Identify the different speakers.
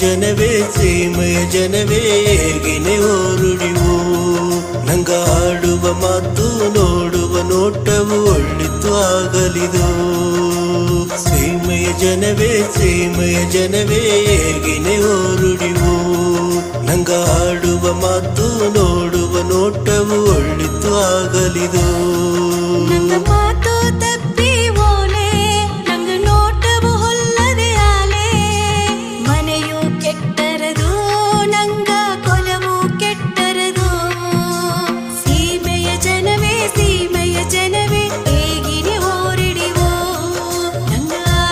Speaker 1: ಜನವೇ ಸೀಮೆಯ ಜನವೇ ಹೇಗಿನೆ ಓರುಡಿವು. ನಂಗ ಆಡುವ ಮಾತು ನೋಡುವ ನೋಟವು ಒಳ್ಳಿತು ಆಗಲಿದು. ಸೀಮೆಯ ಜನವೇ ಹೇಗಿನೆ ಓರುಡಿವು. ನಂಗ ಆಡುವ ಮಾತು ನೋಡುವ ನೋಟವು ಒಳ್ಳಿತು ಆಗಲಿದು.